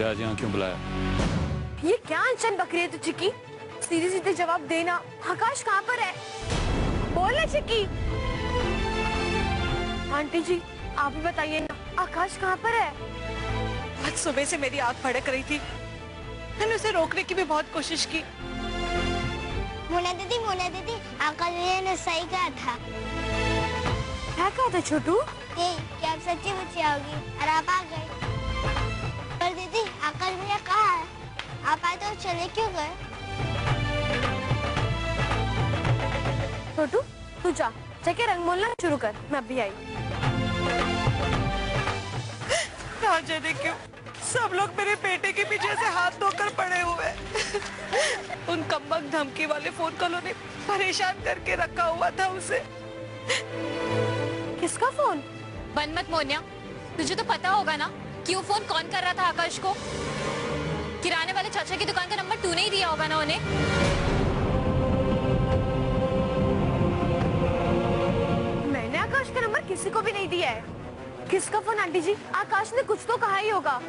मुझे आज यहाँ क्यों बुलाया? ये क्या अनशन बकरी है तू चिक्की? सीधे सीधे जवाब देना। आकाश कहाँ पर है? बोल ना चिक्की। आंटी जी आप ही बताइए ना, आकाश कहाँ पर है? आज सुबह से मेरी आंख फड़क रही थी, मैंने उसे रोकने की भी बहुत कोशिश की। मोना दीदी आकाश भैया ने सही कहा था। क्या कहा था छोटू? यही कि आप सच्ची बच्ची आओगी और आप आ गए। पर दीदी आकाश भैया कहाँ है? आप आए तो चले क्यों गए? छोटू तू जाके रंग बोलना शुरू कर, मैं अभी आई। ना जाने क्यों सब लोग मेरे बेटे के पीछे से हाथ धोकर पड़े हुए हैं। उन कम्बक धमकी वाले फोन कॉलों ने परेशान करके रखा हुआ था उसे। किसका फोन? बंद मत मोनिया, तुझे तो पता होगा ना कि वो फोन कौन कर रहा था आकाश को। किराने वाले चाचा की दुकान का नंबर तूने ही दिया होगा ना उन्हें। मैंने आकाश का नंबर किसी को भी नहीं दिया है। किसका फोन आंटी जी? आकाश ने कुछ तो कहा ही होगा।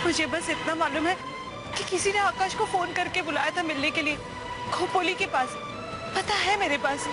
मुझे बस इतना मालूम है कि किसी ने आकाश को फोन करके बुलाया था मिलने के लिए खोपोली के पास। पता है मेरे पास।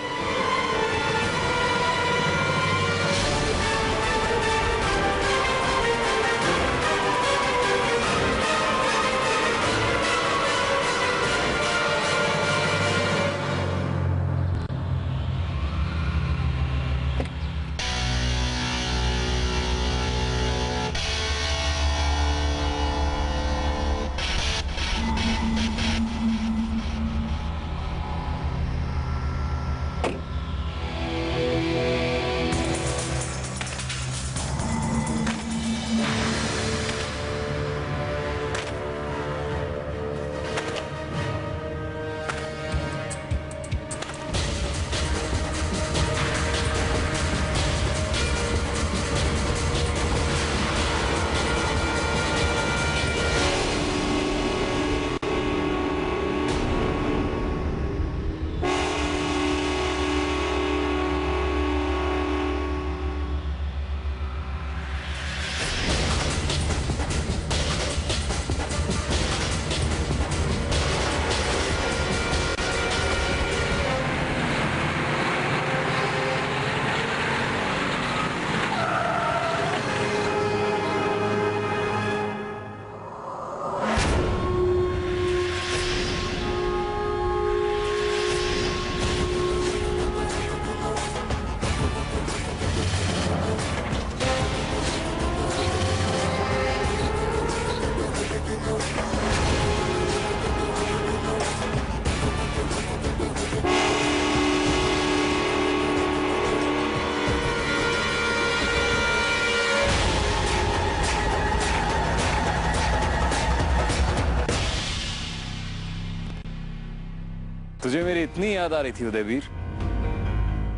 तुझे मेरी इतनी याद आ रही थी उदयवीर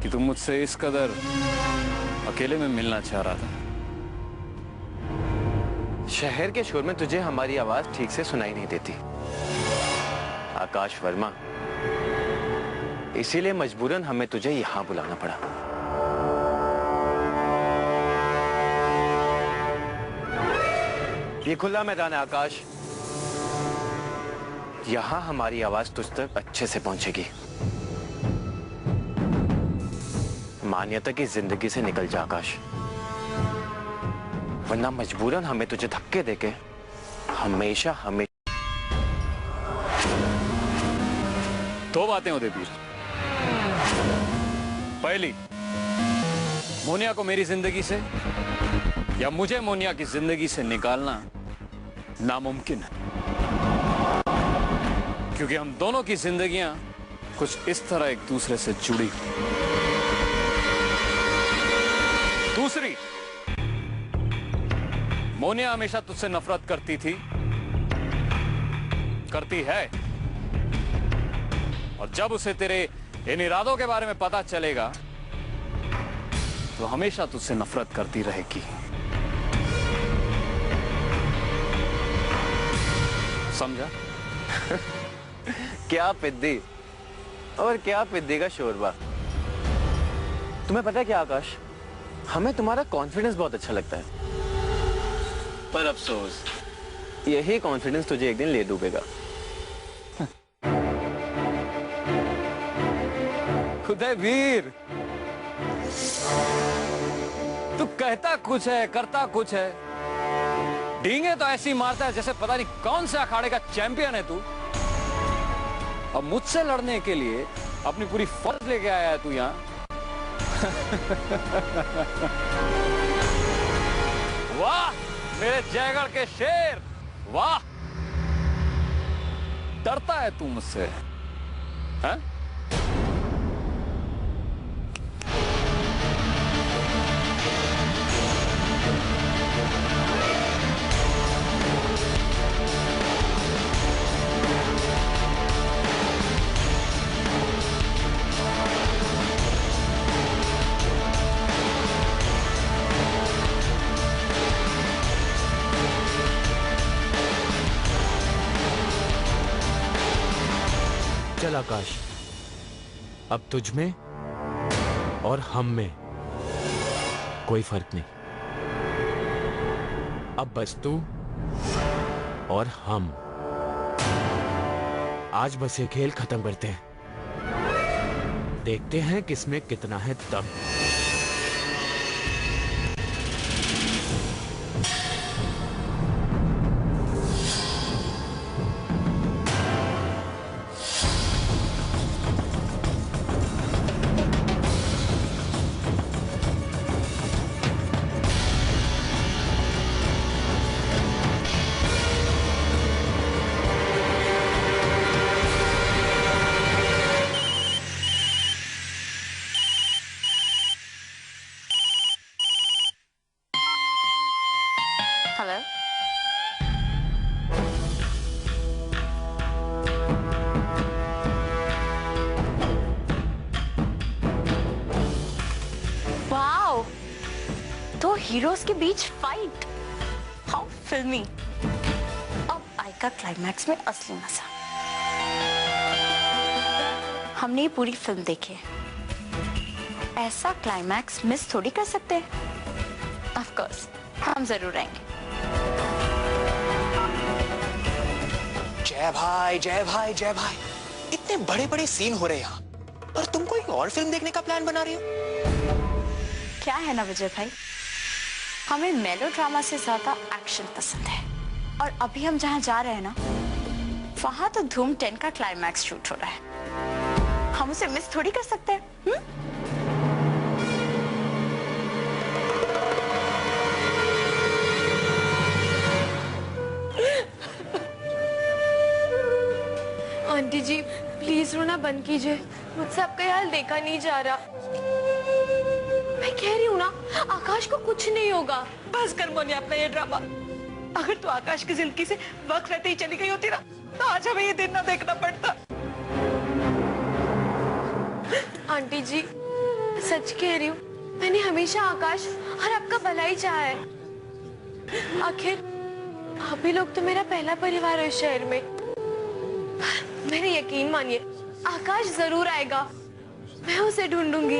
कि तुम मुझसे इस कदर अकेले में मिलना चाह रहा था। शहर के शोर में तुझे हमारी आवाज ठीक से सुनाई नहीं देती आकाश वर्मा, इसीलिए मजबूरन हमें तुझे यहां बुलाना पड़ा। ये खुला मैदान है आकाश, यहां हमारी आवाज तुझ तक अच्छे से पहुंचेगी। मान्यता की जिंदगी से निकल जा आकाश, वरना मजबूरन हमें तुझे धक्के देके हमेशा दो बातें उदयवीर। पहली, मोनिया को मेरी जिंदगी से या मुझे मोनिया की जिंदगी से निकालना नामुमकिन है, क्योंकि हम दोनों की जिंदगियां कुछ इस तरह एक दूसरे से जुड़ी हुई। दूसरी, मोनिया हमेशा तुझसे नफरत करती थी, करती है, और जब उसे तेरे इन इरादों के बारे में पता चलेगा तो हमेशा तुझसे नफरत करती रहेगी। समझा? क्या पिद्दी और क्या पिद्दी का शोरबा। तुम्हें पता है क्या आकाश, हमें तुम्हारा कॉन्फिडेंस बहुत अच्छा लगता है, पर अफसोस यही कॉन्फिडेंस तुझे एक दिन ले डूबेगा। उदयवीर, तू कहता कुछ है करता कुछ है, डींगे तो ऐसी मारता है जैसे पता नहीं कौन से अखाड़े का चैंपियन है तू। अब मुझसे लड़ने के लिए अपनी पूरी फौज लेके आया है तू यहाँ। वाह मेरे जयगढ़ के शेर, वाह। डरता है तू मुझसे, हैं? चल आकाश, अब तुझ में और हम में कोई फर्क नहीं। अब बस तू और हम। आज बस ये खेल खत्म करते हैं, देखते हैं किसमें कितना है दम। हेलो, वाओ, दो हीरोज के बीच फाइट, हाउ फिल्मी। अब आएगा क्लाइमैक्स में असली मजा। हमने ये पूरी फिल्म देखी है, ऐसा क्लाइमैक्स मिस थोड़ी कर सकते हैं। ऑफ कोर्स हम जरूर आएंगे। जय भाई जय भाई जय भाई, इतने बड़े बड़े सीन हो रहे हैं यहाँ, और तुम कोई और फिल्म देखने का प्लान बना रही हो? क्या है ना विजय भाई, हमें मेलोड्रामा से ज्यादा एक्शन पसंद है, और अभी हम जहाँ जा रहे हैं ना, वहां तो धूम 10 का क्लाइमैक्स शूट हो रहा है। हम उसे मिस थोड़ी कर सकते हैं। आंटी जी प्लीज रोना बंद कीजिए, मुझसे आपका ये हाल देखा नहीं जा रहा। मैं कह रही हूँ ना, आकाश को कुछ नहीं होगा। बस कर मोनिया अपना ये ड्रामा। अगर तू आकाश की जिंदगी से वक्त रहते ही चली गई होती ना, तो आज हमें ये दिन ना देखना पड़ता। आंटी जी सच कह रही हूँ, मैंने हमेशा आकाश और आपका भला ही चाहा है। आखिर अभी लोग तो मेरा पहला परिवार है इस शहर में। मेरे यकीन मानिए, आकाश जरूर आएगा। मैं उसे ढूंढूंगी,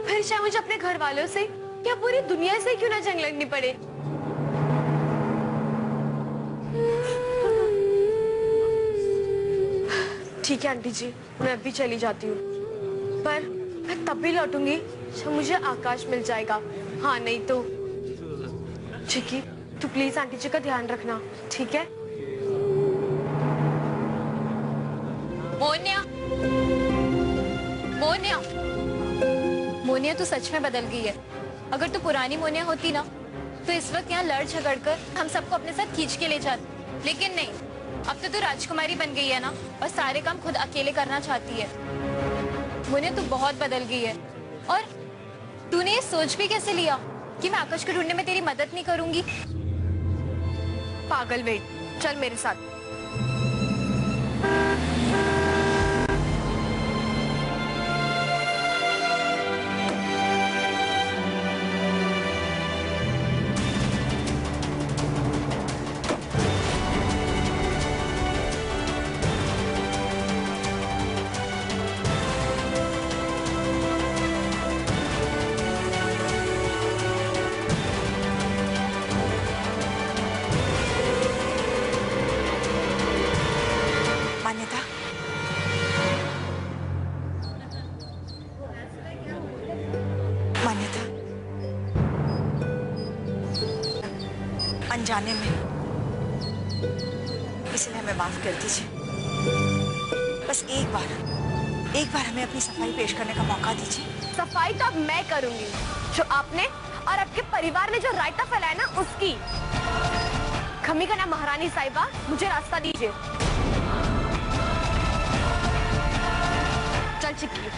फिर चाहे मुझे अपने घर वालों से या पूरी दुनिया से क्यों ना जंग लड़नी पड़े। ठीक है आंटी जी, मैं अभी चली जाती हूँ, पर मैं तब भी लौटूंगी जब मुझे आकाश मिल जाएगा। हाँ नहीं तो चिकी, तू प्लीज आंटी जी का ध्यान रखना, ठीक है? मोनिया, मोनिया, मोनिया तू सच में बदल गई है। अगर तू पुरानी मोनिया होती ना, तो इस वक्त यहाँ लड़ झगड़ कर हम सबको अपने साथ खींच के ले जाती। लेकिन नहीं, अब तो तू राजकुमारी बन गई है ना, और सारे काम खुद अकेले करना चाहती है। मोनिया तू बहुत बदल गई है। और तूने ये सोच भी कैसे लिया कि मैं आकाश को ढूंढने में तेरी मदद नहीं करूंगी? पागल, वेट, चल मेरे साथ। अनजाने में, इसलिए हमें माफ कर दीजिए। बस एक बार हमें अपनी सफाई पेश करने का मौका दीजिए। सफाई तो अब मैं करूंगी, जो आपने और आपके परिवार ने जो रायता फैलाया ना उसकी। खमी का नाम महारानी साहिबा, मुझे रास्ता दीजिए। चल चिक्की।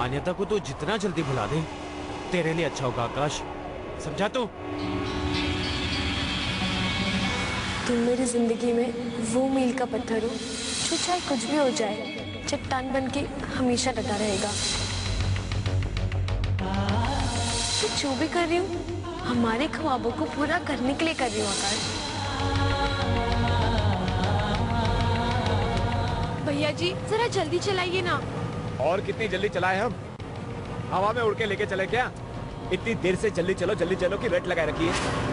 मान्यता को तो जितना जल्दी भुला दे तेरे लिए अच्छा होगा आकाश, समझा तू? तुम मेरी जिंदगी में वो मील का पत्थर हो जो चाहे कुछ भी हो जाए चट्टान बन के हमेशा डटा रहेगा। मैं जो भी कर रही हूँ हमारे ख्वाबों को पूरा करने के लिए कर रही हूँ आकाश। भैया जी जरा जल्दी चलाइए ना। और कितनी जल्दी चलाए हम? हवा में उड़ के लेके चले क्या? इतनी देर से जल्दी चलो कि रट लगाए रखी है।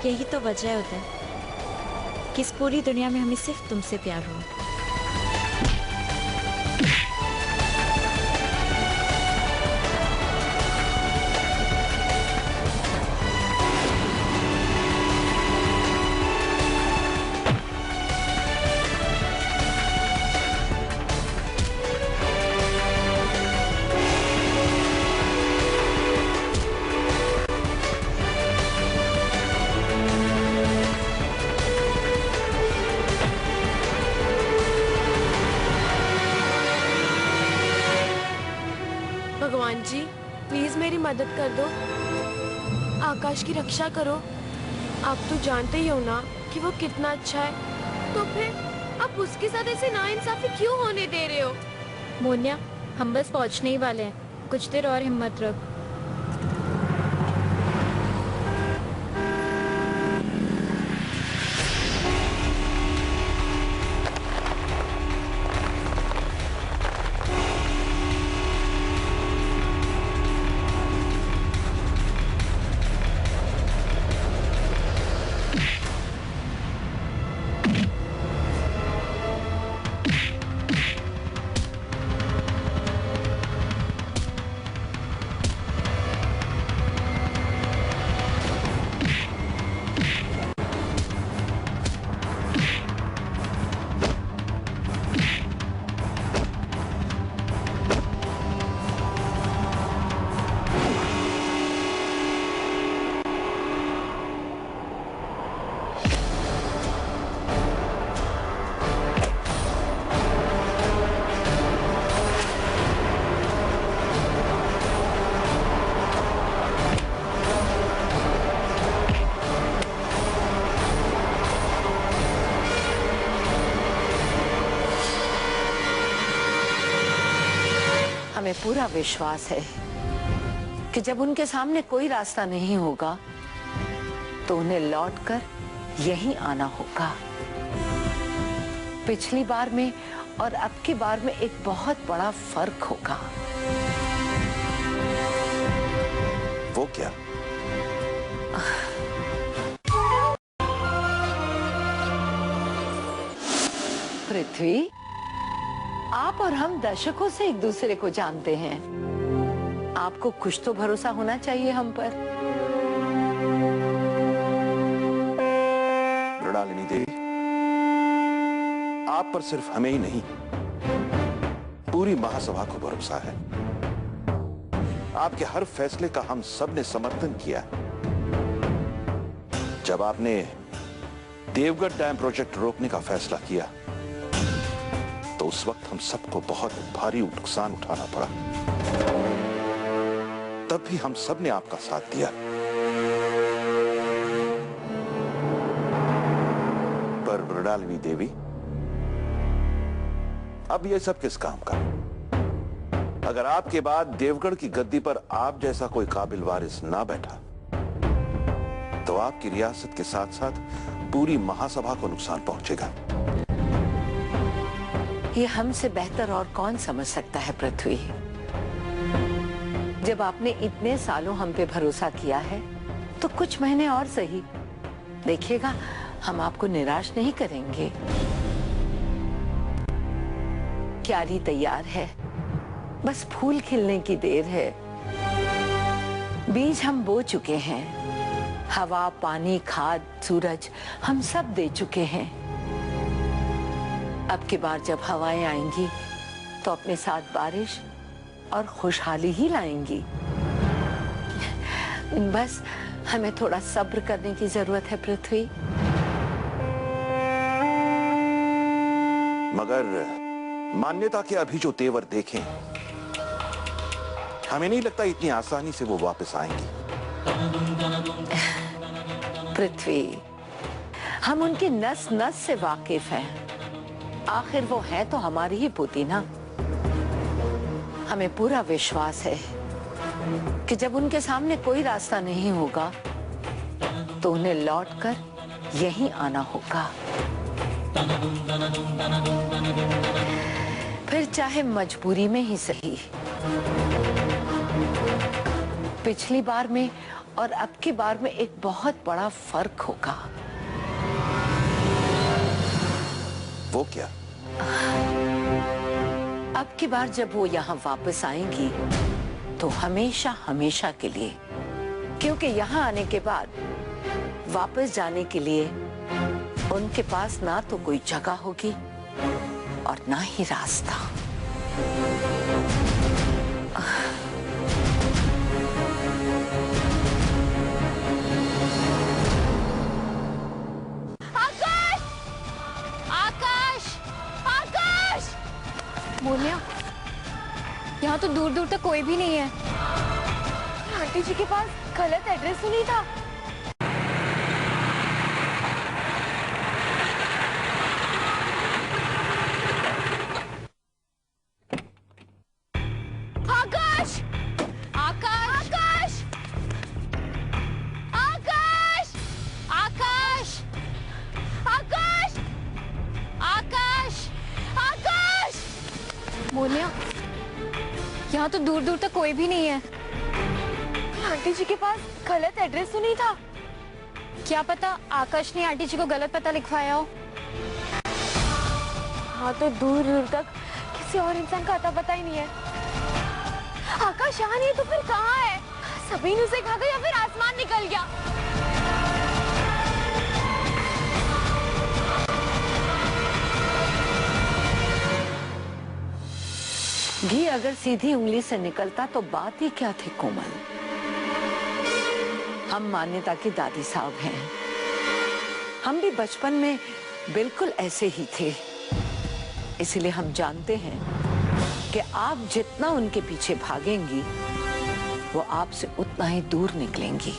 यही तो वजह होता है कि इस पूरी दुनिया में हमें सिर्फ तुमसे प्यार हुआ। भगवान जी प्लीज मेरी मदद कर दो, आकाश की रक्षा करो। आप तो जानते ही हो ना कि वो कितना अच्छा है, तो फिर आप उसके साथ ऐसे नाइंसाफी क्यों होने दे रहे हो? मोनिया हम बस पहुंचने ही वाले हैं, कुछ देर और हिम्मत रख। पूरा विश्वास है कि जब उनके सामने कोई रास्ता नहीं होगा तो उन्हें लौटकर यहीं आना होगा। पिछली बार में और अब की बार में एक बहुत बड़ा फर्क होगा। वो क्या? पृथ्वी, आप और हम दशकों से एक दूसरे को जानते हैं। आपको कुछ तो भरोसा होना चाहिए हम पर। मृणालिनी देवी, आप पर सिर्फ हमें ही नहीं, पूरी महासभा को भरोसा है। आपके हर फैसले का हम सब ने समर्थन किया। जब आपने देवगढ़ डैम प्रोजेक्ट रोकने का फैसला किया तो उस वक्त हम सबको बहुत भारी नुकसान उठाना पड़ा। तब भी हम सब ने आपका साथ दिया। पर मृणालिनी देवी, अब ये सब किस काम का? अगर आपके बाद देवगढ़ की गद्दी पर आप जैसा कोई काबिल वारिस ना बैठा तो आपकी रियासत के साथ साथ पूरी महासभा को नुकसान पहुंचेगा। ये हमसे बेहतर और कौन समझ सकता है पृथ्वी। जब आपने इतने सालों हम पे भरोसा किया है तो कुछ महीने और सही, देखिएगा हम आपको निराश नहीं करेंगे। क्यारी तैयार है, बस फूल खिलने की देर है। बीज हम बो चुके हैं, हवा, पानी, खाद, सूरज हम सब दे चुके हैं। अब की बार जब हवाएं आएंगी तो अपने साथ बारिश और खुशहाली ही लाएंगी। बस हमें थोड़ा सब्र करने की जरूरत है पृथ्वी। मगर मान्यता के अभी जो तेवर देखें, हमें नहीं लगता इतनी आसानी से वो वापस आएंगी। पृथ्वी, हम उनकी नस नस से वाकिफ हैं। आखिर वो है तो हमारी ही पुती ना। हमें पूरा विश्वास है कि जब उनके सामने कोई रास्ता नहीं होगा तो उन्हें लौटकर यहीं आना होगा। फिर चाहे मजबूरी में ही सही। पिछली बार में और अब की बार में एक बहुत बड़ा फर्क होगा। वो क्या? अब की बार जब वो यहाँ वापस आएंगी तो हमेशा हमेशा के लिए, क्योंकि यहाँ आने के बाद वापस जाने के लिए उनके पास ना तो कोई जगह होगी और ना ही रास्ता। मोनिया, यहाँ तो दूर दूर तक कोई भी नहीं है। आंटी जी के पास गलत एड्रेस तो नहीं था? आकाश! आकाश! आकाश! आकाश! आकाश! आकाश! आकाश! मोनिया, यहाँ तो दूर दूर तक कोई भी नहीं है। आंटी जी के पास गलत एड्रेस तो नहीं था? क्या पता आकाश ने आंटी जी को गलत पता लिखवाया हो। हाँ, तो दूर दूर तक किसी और इंसान का अता पता ही नहीं है। आकाश यहाँ नहीं है तो फिर कहाँ है? सभी उसे खा गया या फिर आसमान निकल गया? घी अगर सीधी उंगली से निकलता तो बात ही क्या थी कोमल। हम मान्यता की दादी साहब हैं। हम भी बचपन में बिल्कुल ऐसे ही थे। इसलिए हम जानते हैं कि आप जितना उनके पीछे भागेंगी वो आपसे उतना ही दूर निकलेंगी।